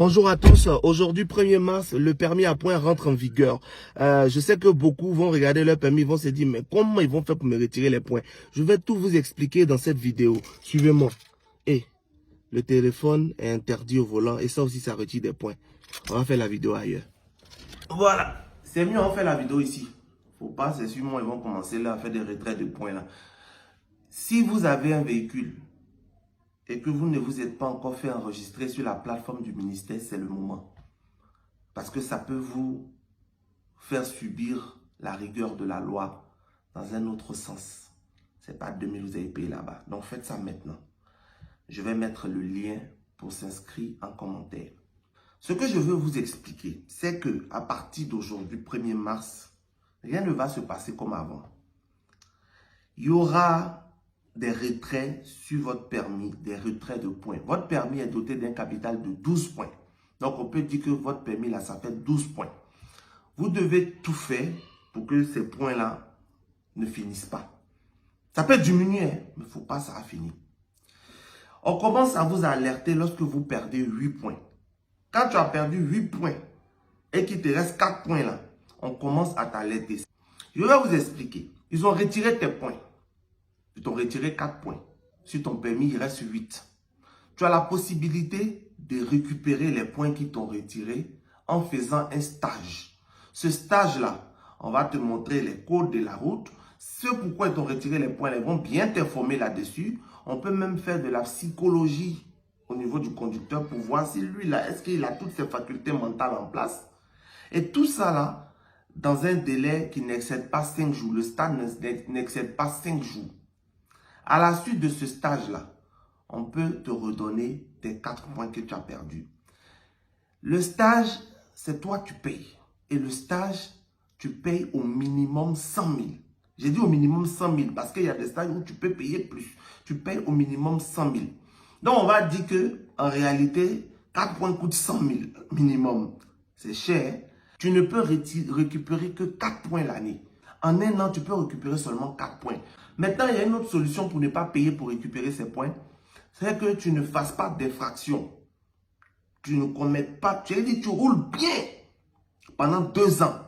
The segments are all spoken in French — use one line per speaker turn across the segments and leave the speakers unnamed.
Bonjour à tous. Aujourd'hui, 1er mars, le permis à points rentre en vigueur. Je sais que beaucoup vont regarder leur permis, vont se dire, mais comment ils vont faire pour me retirer les points? Je vais tout vous expliquer dans cette vidéo. Suivez-moi. Et le téléphone est interdit au volant et ça aussi, ça retire des points. On va faire la vidéo ailleurs. Voilà. C'est mieux, on fait la vidéo ici. Faut pas, c'est sûrement, ils vont commencer là à faire des retraits de points là. Si vous avez un véhicule et que vous ne vous êtes pas encore fait enregistrer sur la plateforme du ministère, c'est le moment. Parce que ça peut vous faire subir la rigueur de la loi dans un autre sens. Ce n'est pas 2000 vous avez payé là-bas. Donc faites ça maintenant. Je vais mettre le lien pour s'inscrire en commentaire. Ce que je veux vous expliquer, c'est que à partir d'aujourd'hui, 1er mars, rien ne va se passer comme avant. Il y aura des retraits sur votre permis, des retraits de points. Votre permis est doté d'un capital de 12 points. Donc, on peut dire que votre permis, là, ça fait 12 points. Vous devez tout faire pour que ces points-là ne finissent pas. Ça peut diminuer, hein, mais il ne faut pas que ça finisse. On commence à vous alerter lorsque vous perdez 8 points. Quand tu as perdu 8 points et qu'il te reste 4 points là, on commence à t'alerter. Je vais vous expliquer. Ils ont retiré tes points. Ils t'ont retiré 4 points. Sur ton permis, il reste 8. Tu as la possibilité de récupérer les points qui t'ont retirés en faisant un stage. Ce stage-là, on va te montrer les codes de la route. Ce pourquoi ils t'ont retiré les points, ils vont bien t'informer là-dessus. On peut même faire de la psychologie au niveau du conducteur pour voir si lui, là, est-ce qu'il a toutes ses facultés mentales en place. Et tout ça, là, dans un délai qui n'excède pas 5 jours. Le stage n'excède pas 5 jours. À la suite de ce stage-là, on peut te redonner tes 4 points que tu as perdus. Le stage, c'est toi qui payes. Et le stage, tu payes au minimum 100 000. J'ai dit au minimum 100 000 parce qu'il y a des stages où tu peux payer plus. Tu payes au minimum 100 000. Donc, on va dire qu'en réalité, 4 points coûtent 100 000 minimum. C'est cher. Tu ne peux récupérer que 4 points l'année. En un an, tu peux récupérer seulement 4 points. Maintenant, il y a une autre solution pour ne pas payer pour récupérer ces points. C'est que tu ne fasses pas d'infraction. Tu ne commettes pas. Tu as dit, tu roules bien pendant 2 ans.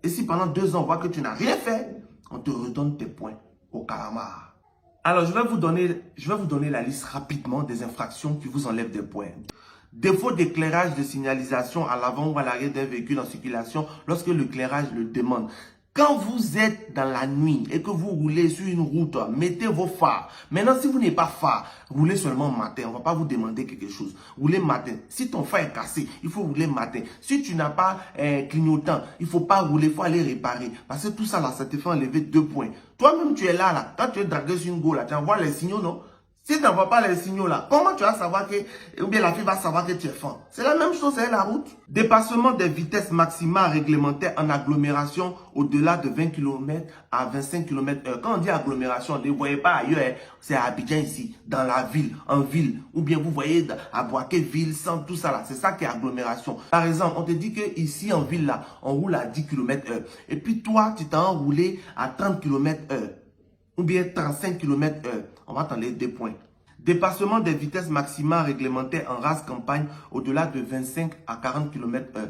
Et si pendant 2 ans, on voit que tu n'as rien fait, on te redonne tes points au calamar. Alors, je vais vous donner la liste rapidement des infractions qui vous enlèvent des points. Défaut d'éclairage de signalisation à l'avant ou à l'arrière d'un véhicule en circulation lorsque l'éclairage le demande. Quand vous êtes dans la nuit et que vous roulez sur une route, mettez vos phares. Maintenant, si vous n'avez pas phare, roulez seulement matin. On ne va pas vous demander quelque chose. Roulez matin. Si ton phare est cassé, il faut rouler matin. Si tu n'as pas clignotant, il ne faut pas rouler, il faut aller réparer. Parce que tout ça, là, ça te fait enlever 2 points. Toi-même, tu es là. Quand tu es dragué sur une go, là, tu envoies les signaux, non? Si tu n'envoies pas les signaux là, comment tu vas savoir que, ou bien la fille va savoir que tu es fan? C'est la même chose, c'est la route. Dépassement des vitesses maximales réglementaires en agglomération au-delà de 20 km à 25 km/h. Quand on dit agglomération, ne voyez pas ailleurs, c'est à Abidjan ici, dans la ville, en ville. Ou bien vous voyez à Boaké-Ville, sans tout ça là. C'est ça qui est agglomération. Par exemple, on te dit que ici en ville là, on roule à 10 km/h. Et puis toi, tu t'es enroulé à 30 km/h. Ou bien 35 km/h, on va t'enlever 2 points. Dépassement des vitesses maximales réglementaires en race campagne au-delà de 25 à 40 km/h.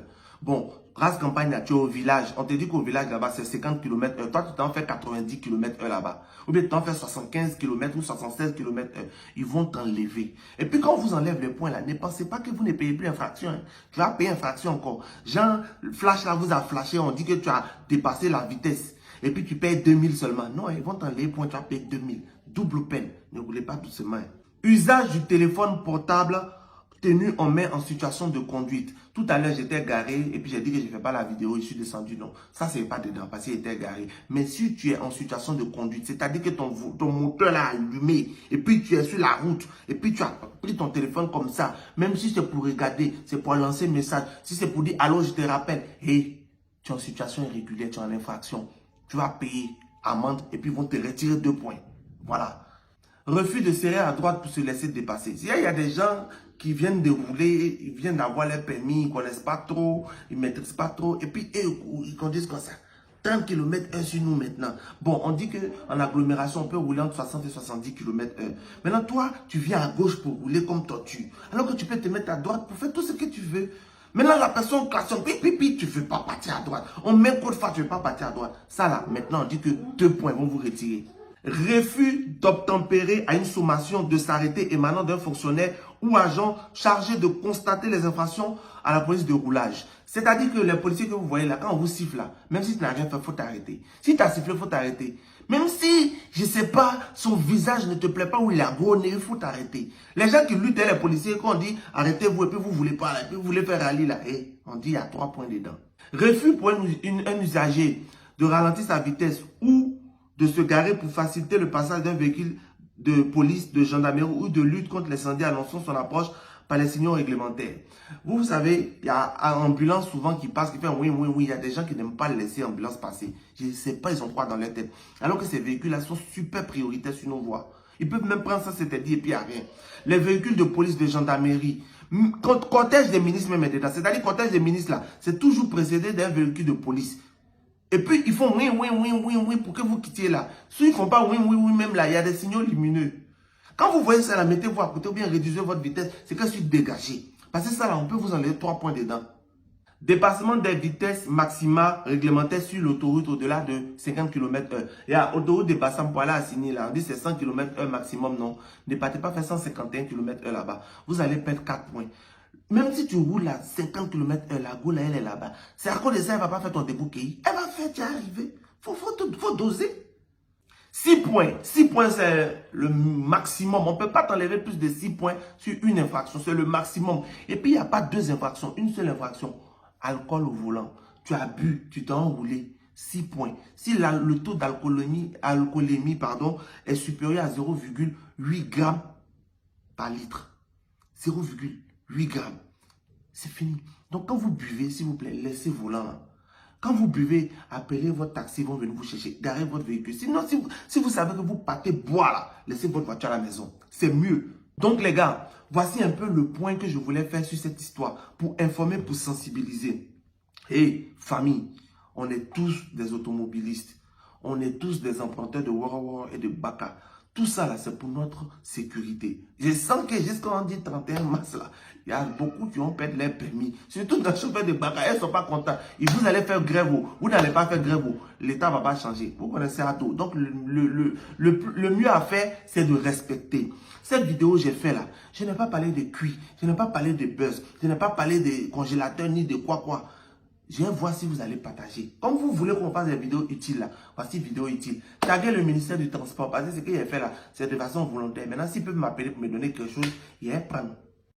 Bon, race campagne, là, tu es au village. On te dit qu'au village là-bas, c'est 50 km/h. Toi, tu t'en fais 90 km/h là-bas. Ou bien tu t'en fais 75 km ou 76 km/h. Ils vont t'enlever. Et puis quand on vous enlève les points là, ne pensez pas que vous ne payez plus infraction. Hein. Tu vas payer infraction encore. Jean, le flash là vous a flashé, on dit que tu as dépassé la vitesse. Et puis tu payes 2000 seulement. Non, ils vont t'enlever points, tu vas payer 2000. Double peine. Ne roulez pas doucement. Usage du téléphone portable tenu en main en situation de conduite. Tout à l'heure, j'étais garé et puis j'ai dit que je ne fais pas la vidéo, je suis descendu. Non, ça, c'est pas dedans parce qu'il était garé. Mais si tu es en situation de conduite, c'est-à-dire que ton moteur l'a allumé et puis tu es sur la route et puis tu as pris ton téléphone comme ça, même si c'est pour regarder, c'est pour lancer un message, si c'est pour dire « Allô, je te rappelle », hey, tu es en situation irrégulière, tu es en infraction. Tu vas payer amende et puis ils vont te retirer 2 points. Voilà. Refus de serrer à droite pour se laisser dépasser. Il y a des gens qui viennent de rouler, ils viennent d'avoir leur permis, ils ne connaissent pas trop, ils ne maîtrisent pas trop. Et puis ils conduisent comme ça. 30 km/h sur nous maintenant. Bon, on dit qu'en agglomération, on peut rouler entre 60 et 70 km/h. Maintenant, toi, tu viens à gauche pour rouler comme tortue. Alors que tu peux te mettre à droite pour faire tout ce que tu veux. Maintenant, la personne klaxonne, pipi, tu ne veux pas partir à droite. On met code phare, tu ne veux pas partir à droite. Ça là, maintenant, on dit que 2 points vont vous retirer. Refus d'obtempérer à une sommation de s'arrêter émanant d'un fonctionnaire ou agent chargé de constater les infractions à la police de roulage. C'est-à-dire que les policiers que vous voyez là, quand on vous siffle là, même si tu n'as rien fait, il faut t'arrêter. Si tu as sifflé, il faut t'arrêter. Même si, je ne sais pas, son visage ne te plaît pas ou il a gros nez, il faut t'arrêter. Les gens qui luttent, les policiers, quand on dit arrêtez-vous et puis vous ne voulez pas, là, et puis vous voulez faire rallye là, et on dit il y a 3 points dedans. Refus pour un usager de ralentir sa vitesse ou de se garer pour faciliter le passage d'un véhicule de police, de gendarmerie ou de lutte contre l'incendie annonçant son approche par les signaux réglementaires. Vous savez, il y a une ambulance souvent qui passe, qui fait oui, oui, oui. Il y a des gens qui n'aiment pas laisser l'ambulance passer. Je ne sais pas, ils ont quoi dans leur tête. Alors que ces véhicules-là sont super prioritaires sur nos voies. Ils peuvent même prendre ça, c'était dit, et puis il n'y a rien. Les véhicules de police, de gendarmerie, cortège des ministres même est dedans. C'est-à-dire cortège des ministres là, c'est toujours précédé d'un véhicule de police. Et puis, ils font oui, oui, oui, oui, oui pour que vous quittiez là. Si ils ne font pas oui, oui, oui, même là, il y a des signaux lumineux. Quand vous voyez ça là, mettez-vous à côté ou bien réduisez votre vitesse, c'est que je suis dégagé. Parce que ça là, on peut vous enlever 3 points dedans. Dépassement des vitesses maximales réglementaires sur l'autoroute au-delà de 50 km/h. Il y a autoroute dépassant pour aller à Signy là, on dit c'est 100 km/h maximum, non. Ne partez pas faire 151 km/h là-bas. Vous allez perdre 4 points. Même si tu roules à 50 km/h, la goule, elle est là-bas. C'est à cause de ça, elle ne va pas faire ton débouquet. Elle va faire, tu es arrivé. Faut doser. 6 points. 6 points, c'est le maximum. On ne peut pas t'enlever plus de 6 points sur une infraction. C'est le maximum. Et puis, il n'y a pas 2 infractions. Une seule infraction. Alcool au volant. Tu as bu, tu t'es enroulé. 6 points. Si le taux d'alcoolémie est supérieur à 0,8 grammes par litre. 0,8 grammes. C'est fini. Donc, quand vous buvez, s'il vous plaît, laissez volant là. Quand vous buvez, appelez votre taxi, ils vont venir vous chercher, garez votre véhicule. Sinon, si vous savez que vous partez boire là, laissez votre voiture à la maison. C'est mieux. Donc les gars, voici un peu le point que je voulais faire sur cette histoire pour informer, pour sensibiliser. Et famille, on est tous des automobilistes. On est tous des emprunteurs de Wara et de Baka. Tout ça là, c'est pour notre sécurité. Je sens que jusqu'à dit 31 mars là, il y a beaucoup qui ont perdu leur permis. Surtout dans le chauffeur de Baka, elles ne sont pas contents. Et vous allez faire grève, vous n'allez pas faire grève. L'État ne va pas changer. Vous connaissez à tout. Donc le mieux à faire, c'est de respecter. Cette vidéo que j'ai fait là, je n'ai pas parlé de cuit, je n'ai pas parlé de buzz, je n'ai pas parlé de congélateur ni de quoi. Je vais voir si vous allez partager. Comme vous voulez qu'on fasse des vidéos utiles là, voici vidéo utile. Taguez le ministère du Transport parce que ce qu'il a fait là, c'est de façon volontaire. Maintenant, s'ils peuvent m'appeler pour me donner quelque chose, il va prendre.